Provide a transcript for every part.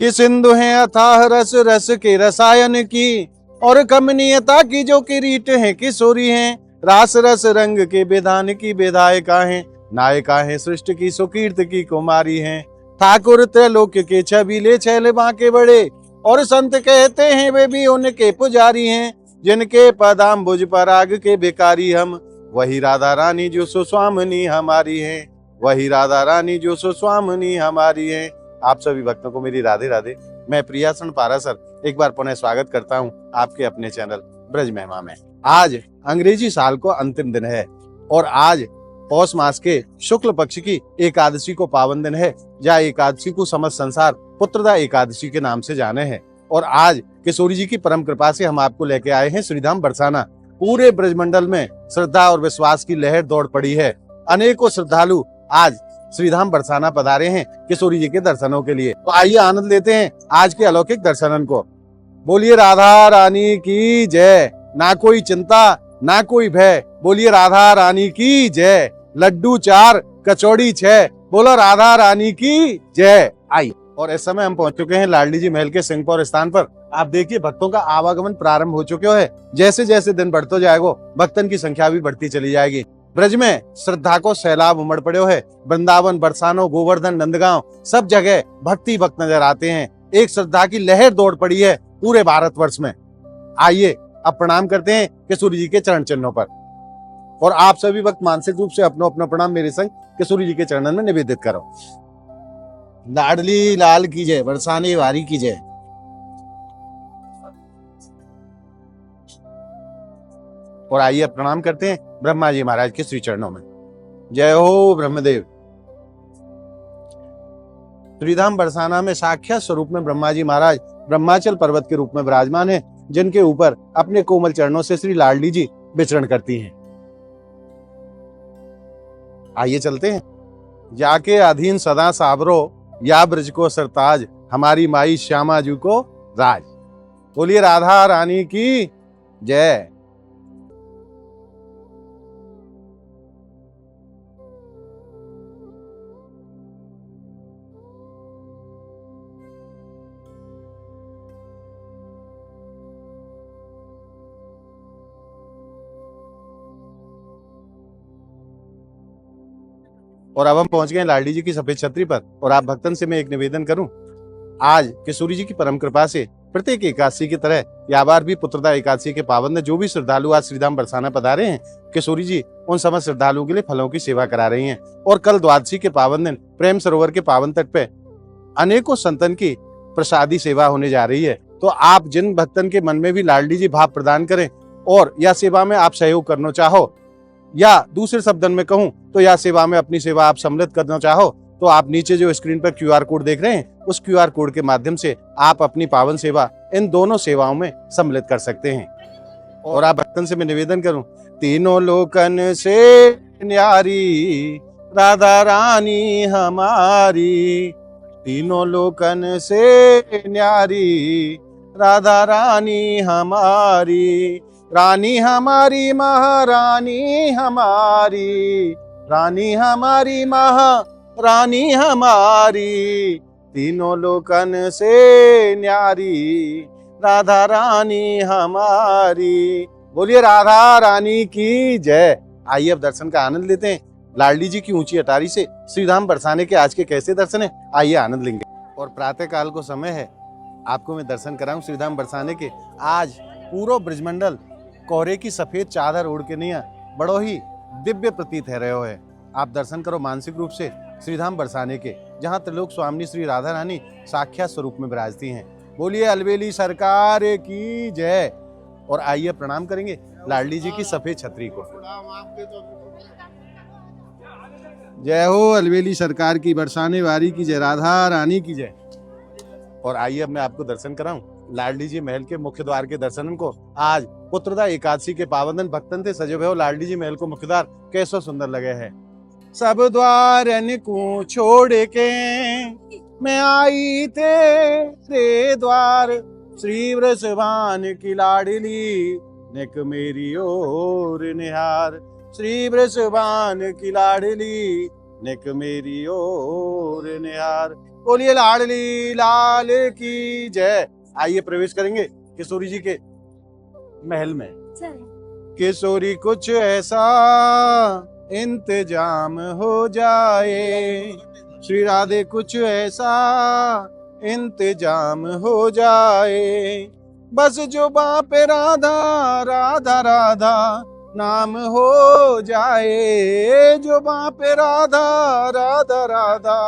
कि सिंधु है अथाह रस रस के रसायन की, और कमनीयता की जो किरीट है किशोरी हैं। रास रस रंग के बेदान की बेदायिका हैं, नायिका है सृष्टि की सुकीर्त की कुमारी हैं। ठाकुर त्रैलोक के छबीले छैल बांके बड़े, और संत कहते हैं वे भी उनके पुजारी हैं। जिनके पदाम्बुज पराग के भिखारी हम, वही राधा रानी जो सुस्वामिनी हमारी है। वही राधा रानी जो सुस्वामिनी हमारी है। आप सभी भक्तों को मेरी राधे राधे। मैं प्रियासन पारासर एक बार पुनः स्वागत करता हूं आपके अपने चैनल ब्रज महिमा में। आज अंग्रेजी साल को अंतिम दिन है और आज पौष मास के शुक्ल पक्ष की एकादशी को पावन दिन है। यह एकादशी को समस्त संसार पुत्रदा एकादशी के नाम से जाने हैं। और आज किशोरी जी की परम कृपा से हम आपको लेके आए हैं श्रीधाम बरसाना। पूरे ब्रजमंडल में श्रद्धा और विश्वास की लहर दौड़ पड़ी है। अनेकों श्रद्धालु आज श्रीधाम बरसाना पधारे हैं किशोरी जी के दर्शनों के लिए। तो आइए आनंद लेते हैं आज के अलौकिक दर्शनन को। बोलिए राधा रानी की जय। ना कोई चिंता ना कोई भय, बोलिए राधा रानी की जय। लड्डू 4 कचौड़ी 6, बोलो राधा रानी की जय। आइए, और इस समय हम पहुंच चुके हैं लाडली जी महल के सिंहपौर स्थान पर। आप देखिए भक्तों का आवागमन प्रारंभ हो चुका है। जैसे जैसे दिन बढ़ते जाएगा भक्तन की संख्या भी बढ़ती चली जाएगी। ब्रज में श्रद्धा को सैलाब उमड़ पड़े है। वृंदावन, बरसानो, गोवर्धन, नंदगांव सब जगह भक्ति भक्त नजर आते हैं। एक श्रद्धा की लहर दौड़ पड़ी है पूरे भारतवर्ष में। आइए अब प्रणाम करते हैं किशोरी जी के चरण चिन्हों पर, और आप सभी भक्त मानसिक रूप से अपना अपना प्रणाम मेरे संग किशोरी जी के चरणों में निवेदित करो। लाडली लाल की जय, बरसाने वारी की जय। और आइए प्रणाम करते हैं ब्रह्मा जी महाराज के श्री चरणों में। जय हो ब्रह्मदेव। श्रीधाम बरसाना में साक्षात स्वरूप में ब्रह्मा जी महाराज ब्रह्माचल पर्वत के रूप में विराजमान है, जिनके ऊपर अपने कोमल चरणों से श्री लाडली जी विचरण करती हैं। आइए चलते हैं। जाके अधीन सदा साबरो, या ब्रज को सरताज, हमारी माई श्यामा जी को राज। बोलिए राधा रानी की जय। और अब हम पहुंच गए लाडली जी की सफेद छतरी पर। और आप भक्तन से मैं एक निवेदन करूं, आज किशोरी जी की परम कृपा से प्रत्येक एकादशी की तरह या बार भी पुत्रदा एकादशी के पावन में जो भी श्रद्धालु आज श्रीधाम बरसाना पधारे हैं, किशोरी जी उन समस्त श्रद्धालुओं के लिए फलों की सेवा करा रही हैं। और कल द्वादशी के पावन दिन प्रेम सरोवर के पावन तट पे अनेकों संतन की प्रसादी सेवा होने जा रही है। तो आप जिन भक्तन के मन में भी लाडली जी भाव प्रदान करें और यह सेवा में आप सहयोग करना चाहो, या दूसरे शब्दन में कहूं तो यह सेवा में अपनी सेवा आप सम्मिलित करना चाहो, तो आप नीचे जो स्क्रीन पर QR कोड देख रहे हैं उस QR कोड के माध्यम से आप अपनी पावन सेवा इन दोनों सेवाओं में सम्मिलित कर सकते हैं। और आप भक्तन से मैं निवेदन करूं, तीनों लोकन से न्यारी राधा रानी हमारी। तीनों लोकन से न्यारी राधा रानी हमारी। रानी हमारी महारानी हमारी, रानी हमारी महारानी हमारी। तीनों लोकन से न्यारी राधा रानी हमारी। बोलिए राधा रानी की जय। आइए अब दर्शन का आनंद लेते हैं लाडली जी की ऊंची अटारी से। श्रीधाम बरसाने के आज के कैसे दर्शन है, आइए आनंद लेंगे। और प्रातः काल को समय है, आपको मैं दर्शन कराऊं श्रीधाम बरसाने के। आज पूरा ब्रजमंडल कोहरे की सफेद चादर ओढ़ के नहीं बड़ो ही दिव्य प्रतीत है रहे है। आप दर्शन करो मानसिक रूप से श्रीधाम बरसाने के, जहाँ त्रिलोक स्वामिनी श्री राधा रानी साक्षात स्वरूप में विराजती हैं। बोलिए अलवेली सरकार की जय। और आइए प्रणाम करेंगे लाडली जी की सफेद छतरी को। जय हो अलवेली सरकार की, बरसाने वारी की जय, राधा रानी की जय। और आइए अब मैं आपको दर्शन कराऊं लाडली जी महल के मुख्य द्वार के दर्शन को। आज पुत्रदा एकादशी के पावन दिन भक्तन से सजे हुए लाडली जी महल को मुख्य द्वार कैसा सुंदर लगे है। सब द्वारन को छोड़ के मैं आई तेरे द्वार, श्री वृषभान की लाडली नेक मेरी ओर निहार। श्री वृषभान की लाडली नेक मेरी ओर निहार। बोलिए लाडली लाल की जय। आइए प्रवेश करेंगे किशोरी जी के महल में। किशोरी कुछ ऐसा इंतजाम हो जाए, श्री राधे कुछ ऐसा इंतजाम हो जाए, बस जो पे राधा राधा राधा नाम हो जाए, जो पे राधा राधा राधा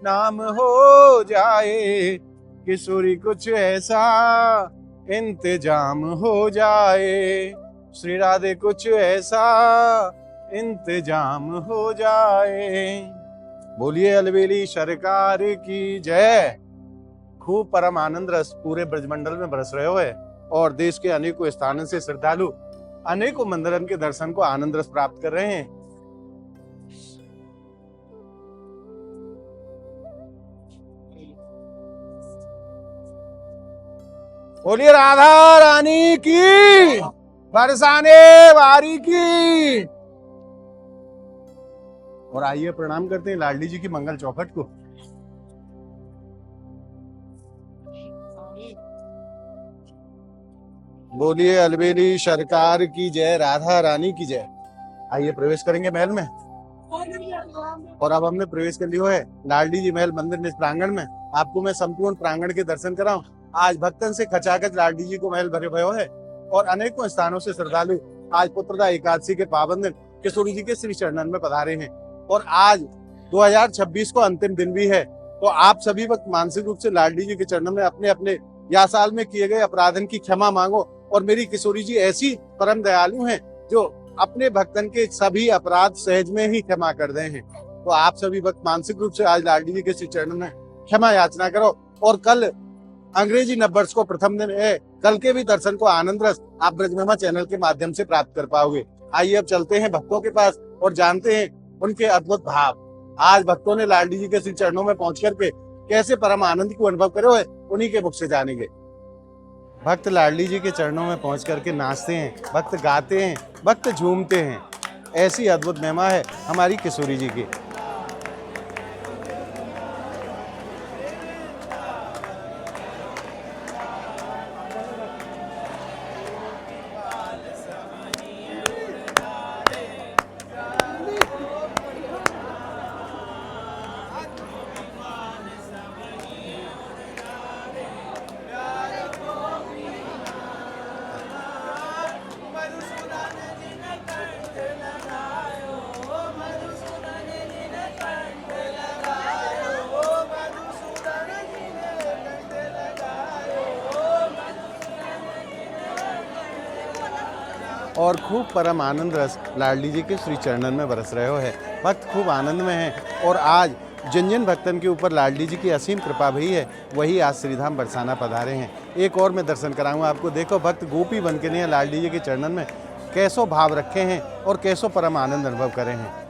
नाम हो जाए, किशोरी कुछ ऐसा इंतजाम हो जाए, श्री राधे कुछ ऐसा इंतजाम हो जाए। बोलिए अलबेली सरकार की जय। खूब परम आनंद रस पूरे ब्रजमंडल में बरस रहे हुए और देश के अनेकों स्थानों से श्रद्धालु अनेकों मंदिरों के दर्शन को आनंद रस प्राप्त कर रहे हैं। बोलिए राधा रानी की, बरसाने वारी की। और आइए प्रणाम करते हैं लाडली जी की मंगल चौखट को। बोलिए अलबेली सरकार की जय, राधा रानी की जय। आइए प्रवेश करेंगे महल में। और अब हमने प्रवेश कर लिया है लाडली जी महल मंदिर निज प्रांगण में। आपको मैं संपूर्ण प्रांगण के दर्शन कराऊं। आज भक्तन से खचाखच लाडली जी को महल भरे भयो है और अनेकों स्थानों से श्रद्धालु आज पुत्रदा एकादशी के पावन दिन किशोरी जी के श्री चरणन में पधारे हैं। और आज 2026 को अंतिम दिन भी है, तो आप सभी वक्त मानसिक रूप से लाडली जी के चरणों में अपने अपने या साल में किए गए अपराधन की क्षमा मांगो। और मेरी किशोरी जी ऐसी परम दयालु हैं जो अपने भक्तन के सभी अपराध सहज में ही क्षमा कर दे हैं। तो आप सभी वक्त मानसिक रूप से आज लाडली जी के श्री चरणों में क्षमा याचना करो। और कल अंग्रेजी नववर्ष को प्रथम दिन है, कल के भी दर्शन को आनंद रस आप ब्रजमहिमा चैनल के माध्यम से प्राप्त कर पाओगे। आइए अब चलते हैं भक्तों के पास और जानते हैं उनके अद्भुत भाव। आज भक्तों ने लाडली जी के श्री चरणों में पहुंच करके कैसे परम आनंद को अनुभव करे हुए उन्हीं के मुख से जानेंगे। भक्त लाडली जी के चरणों में पहुंच करके नाचते हैं, भक्त गाते हैं, भक्त झूमते हैं। ऐसी अद्भुत महिमा है हमारी किशोरी जी की। और खूब परम आनंद रस लाडली जी के श्री चरणन में बरस रहे हो है। भक्त खूब आनंद में हैं और आज जिन जिन भक्तन के ऊपर लाडली जी की असीम कृपा भई है वही आज श्रीधाम बरसाना पधारे हैं। एक और मैं दर्शन कराऊंगा आपको। देखो भक्त गोपी बन के नहीं लाडली जी के चरणन में कैसो भाव रखे हैं और कैसो परम आनंद अनुभव करे हैं।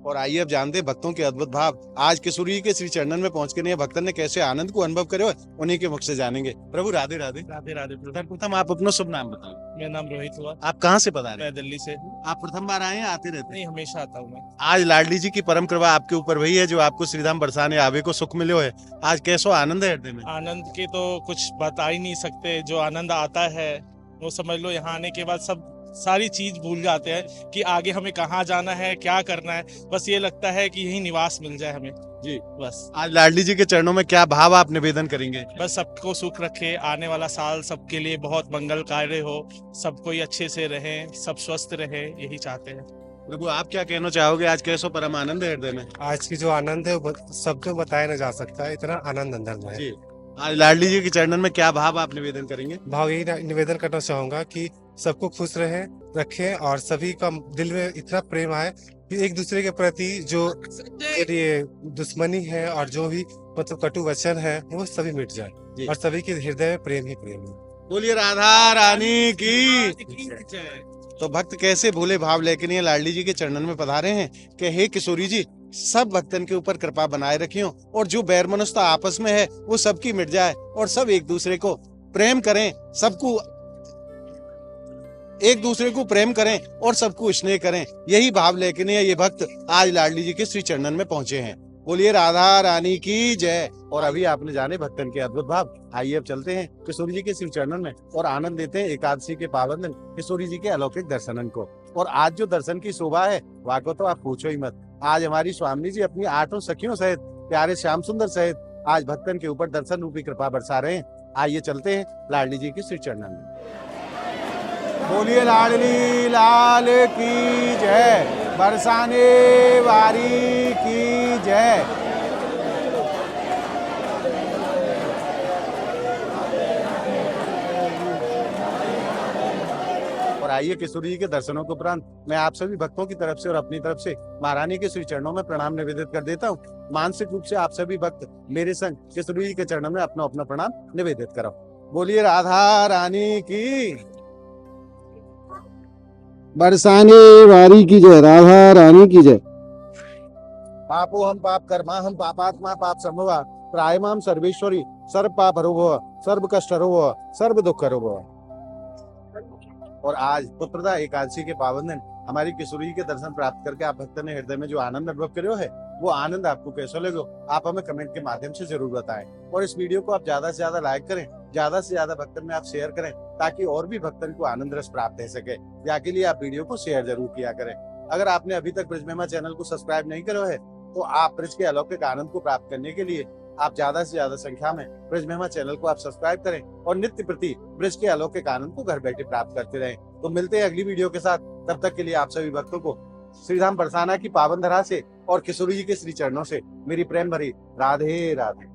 और आइए अब जानते हैं भक्तों के अद्भुत भाव। आज किशोरी जी के श्री चरणन में पहुंच के नहीं भक्तन ने कैसे आनंद को अनुभव करे हो उन्हीं के मुख से जानेंगे। प्रभु राधे राधे। राधे राधे। प्रथम आप अपना शुभ नाम बताओ। मेरा नाम रोहित हुआ। आप कहाँ से पधारे? मैं दिल्ली से। आप प्रथम बार आए हैं, आते रहते हैं? नहीं, हमेशा आता हूँ मैं। आज लाडली जी की परम कृपा आपके ऊपर वही है जो आपको श्रीधाम बरसाने आवे को सुख मिले है। आज कैसो आनंद है हृदय में? आनंद के तो कुछ बता ही नहीं सकते। जो आनंद आता है वो समझ लो यहाँ आने के बाद सब सारी चीज भूल जाते हैं कि आगे हमें कहाँ जाना है, क्या करना है। बस ये लगता है कि यही निवास मिल जाए हमें जी। बस आज लाडली जी के चरणों में क्या भाव आप निवेदन करेंगे? बस सबको सुख रखे, आने वाला साल सबके लिए बहुत मंगल कार्य हो, सब कोई अच्छे से रहे, सब स्वस्थ रहे, यही चाहते हैं। प्रभु आप क्या कहना चाहोगे? आज कैसो परम आनंद है हृदय में? आज की जो आनंद है वो शब्द में बताया ना जा सकता है, इतना आनंद अंदर में है जी। आज लाडली जी के चरणन में क्या भाव आप निवेदन करेंगे? भाव यही निवेदन करना चाहूंगा कि सबको खुश रखें और सभी का दिल में इतना प्रेम आए कि एक दूसरे के प्रति जो ये दुश्मनी है और जो भी मतलब कटु वचन है वो सभी मिट जाए और सभी के हृदय में प्रेम ही प्रेम है। बोलिए राधा रानी की। तो भक्त कैसे भोले भाव लेके नहीं लाडली जी के चरणन में पधारे हैं कि हे किशोरी जी सब भक्तन के ऊपर कृपा बनाए रखियो और जो बैर मनुष्यता आपस में है वो सबकी मिट जाए और सब एक दूसरे को प्रेम करें, सबको एक दूसरे को प्रेम करें और सबको स्नेह करें। यही भाव लेकर ये भक्त आज लाडली जी के श्री चरणन में पहुंचे हैं। बोलिए राधा रानी की जय। और अभी आपने जाने भक्तन के अद्भुत भाव। आइए अब चलते हैं किशोरी जी के श्री चरणन में और आनंद लेते हैं एकादशी के पावन दिन किशोरी जी के अलौकिक दर्शनन को। और आज जो दर्शन की शोभा है वहाँ को तो आप पूछो ही मत। आज हमारी स्वामी जी अपनी 8 सखियों सहित प्यारे श्याम सुंदर सहित आज भक्तन के ऊपर दर्शन रूपी कृपा बरसा रहे हैं। आइए चलते हैं लाडली जी के श्री चरणन में। बोलिए लाडली लाल की जय, बरसाने वारी की जय। और आइए किशोरी जी के दर्शनों के उपरांत मैं आप सभी भक्तों की तरफ से और अपनी तरफ से महारानी के श्री चरणों में प्रणाम निवेदित कर देता हूँ। मानसिक रूप से आप सभी भक्त मेरे संग किशोरी जी के चरणों में अपना अपना प्रणाम निवेदित करो। बोलिए राधा रानी की, बरसाने वारी की जय, राधा रानी की जय। पापो हम पाप कर्मा हम पापात्मा पाप संभवा त्रायमाम सर्वेश्वरी सर्व पाप हरो भव सर्व कष्ट हरो भव सर्व दुख हरो भव। और आज पुत्रदा एकादशी के पावन दिन हमारी किशोरी जी के दर्शन प्राप्त करके आप भक्त ने हृदय में जो आनंद अनुभव करो है वो आनंद आपको कैसा लगे आप हमें कमेंट के माध्यम से जरूर बताएं। और इस वीडियो को आप ज्यादा से ज्यादा लाइक करें, ज्यादा से ज्यादा भक्तन में आप शेयर करें ताकि और भी भक्तन को आनंद रस प्राप्त हो सके। याके लिए आप वीडियो को शेयर जरूर किया करें। अगर आपने अभी तक ब्रिज महिमा चैनल को सब्सक्राइब नहीं करो है तो आप ब्रिज के अलौकिक आनंद को प्राप्त करने के लिए आप ज्यादा से ज्यादा संख्या में ब्रिज महिमा चैनल को आप सब्सक्राइब करें और नित्य प्रति ब्रिज के अलौकिक आनंद को घर बैठे प्राप्त करते रहें। तो मिलते हैं अगली वीडियो के साथ। तब तक के लिए आप सभी भक्तों को श्रीधाम बरसाना की पावन धरा से और किशोरी जी के श्री चरणों से मेरी प्रेम भरी राधे राधे।